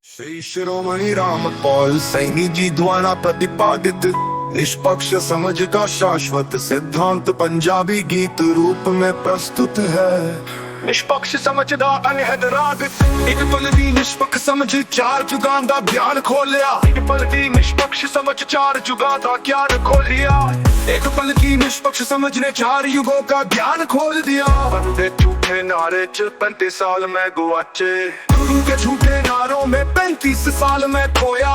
श्री शिरोमणि रामपाल सैनी जी द्वारा प्रतिपादित निष्पक्ष समझ का शाश्वत सिद्धांत पंजाबी गीत रूप में प्रस्तुत है। निष्पक्ष समझदा अनहद राग एक पल दी निष्पक्ष समझ चार जुगां दा ज्ञान खोलिया। एक पल दी निष्पक्ष समझ चार जुगां दा ज्ञान खोलिया। एक पल की निष्पक्ष समझ ने चार युगों का ज्ञान खोल दिया। बंदे झूठे नारे च 35 साल में गुआचे, गुरु के झूठे नारों में 35 साल में खोया।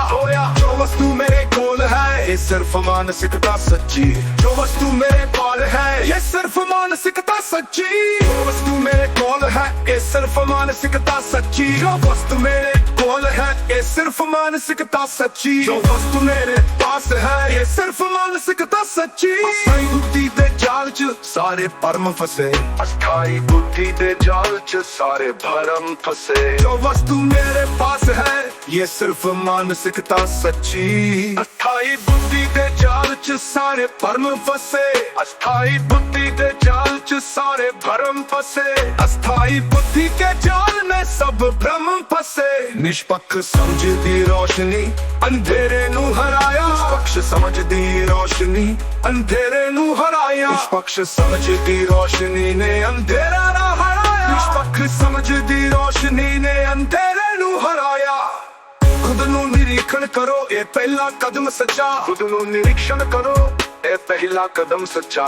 जो वस्तु मेरे कोल है ये सिर्फ मानसिकता सच्ची। जो वस्तु मेरे पाल है ये सिर्फ मानसिकता सच्ची। जो वस्तु मेरे कोल है ये सिर्फ मानसिकता सच्ची। जो वस्तु मेरे कोल है ये सिर्फ मानसिकता सच्ची। जो वस्तु मेरे पास है ये सिर्फ मानसिकता सच्ची। अस्थाई बुद्धि दे जाल च सारे भरम फसे। अस्थाई बुद्धि दे जाल च सारे भरम फसे। जो वस्तु मेरे पास है ये सिर्फ मानसिकता सच्ची। अस्थाई बुद्धि दे जाल च सारे भरम फसे। अस्थाई बुद्धि दे जाल च सारे भरम फसे। अस्थाई बुद्धि के जाल में सब भ्रम फसे। निष्पक्ष समझ दी रोशनी अंधेरे नू हराया। निष्पक्ष समझ दी रोशनी अंधेरे नू हराया। निष्पक्ष समझ दी रोशनी ने अंधेरा ना हराया। निष्पक्ष समझ दी रोशनी ने अंधेरे नू हराया। खुद नू निरीक्षण करो ये पहला कदम सच्चा। खुद नू निरीक्षण करो ये पहला कदम सच्चा।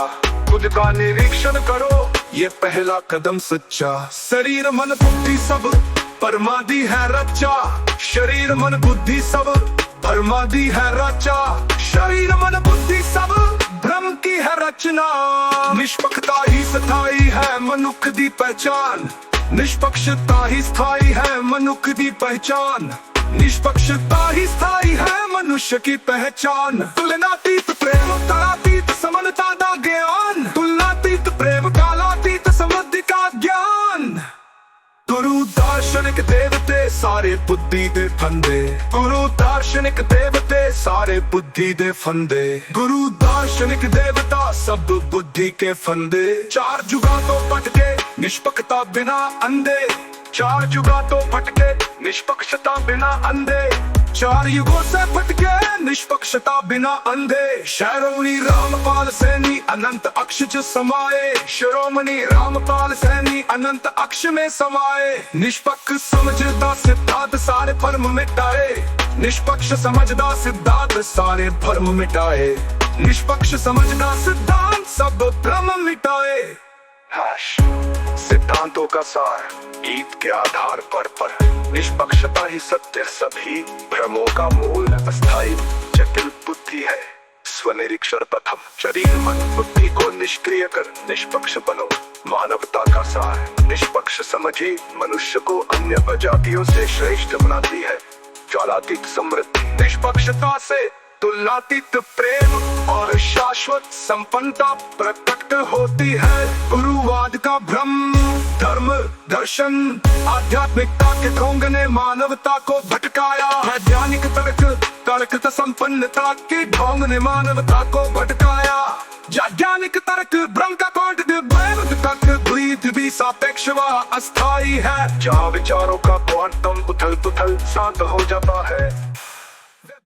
खुद का निरीक्षण करो ये पहला कदम सच्चा। शरीर मन बुद्धि सब परमादी है रचा। शरीर मन बुद्धि सब परमादी है रचा। शरीर मन बुद्धि सब भ्रम की है रचना। निष्पक्षता ही स्थाई है मनुष्य दी पहचान। निष्पक्षता ही स्थाई है मनुष्य दी पहचान। निष्पक्षता ही स्थाई है मनुष्य की पहचान। तुलनातीत प्रेम कालातीत समन्वता दा ज्ञान। तुलनातीत प्रेम कालातीत समृद्धि का ज्ञान। गुरु दार्शनिक देवते सारे बुद्धि दे फंदे। गुरु दार्शनिक देवते सारे बुद्धि दे फंदे। गुरु दार्शनिक देवता सब बुद्धि के फंदे। चार जुगा तो पटके निष्पक्षता बिना अंधे। चार जुगा तो फटके निष्पक्षता बिना अंधे। चार युगों से फटके निष्पक्षता बिना अंधे। शिरोमणि रामपाल सैनी अनंत अक्ष च समाये। शिरोमणि रामपाल सैनी अनंत अक्ष में समाये। निष्पक्ष समझदा सिद्धांत सारे भरम मिटाए। निष्पक्ष समझदा सिद्धांत सारे भरम मिटाए। निष्पक्ष समझदा सिद्धांत सब भ्रम मिटाए। सिद्धांतों का सार गीत के आधार पर निष्पक्षता ही सत्य सभी भ्रमों का मूल है। अस्थाई जटिल बुद्धि है स्वनिरीक्षण प्रथम। शरीर मन बुद्धि को निष्क्रिय कर निष्पक्ष बनो मानवता का सार। निष्पक्ष समझी मनुष्य को अन्य प्रजातियों से श्रेष्ठ बनाती है। ज्वालातीत समृद्धि निष्पक्षता से तुलनातीत प्रेम और शाश्वत संपन्नता प्रकट होती है। गुरुवाद का भ्रम धर्म दर्शन आध्यात्मिकता के ढोंग ने मानवता को भटकाया। वैज्ञानिक तर्क संपन्नता के ढोंग ने मानवता को भटकाया। वैज्ञानिक तर्क भ्रम का कोट तक भी सापेक्ष व अस्थाई है। जहाँ विचारों का क्वांटम उथल पुथल शांत हो जाता है।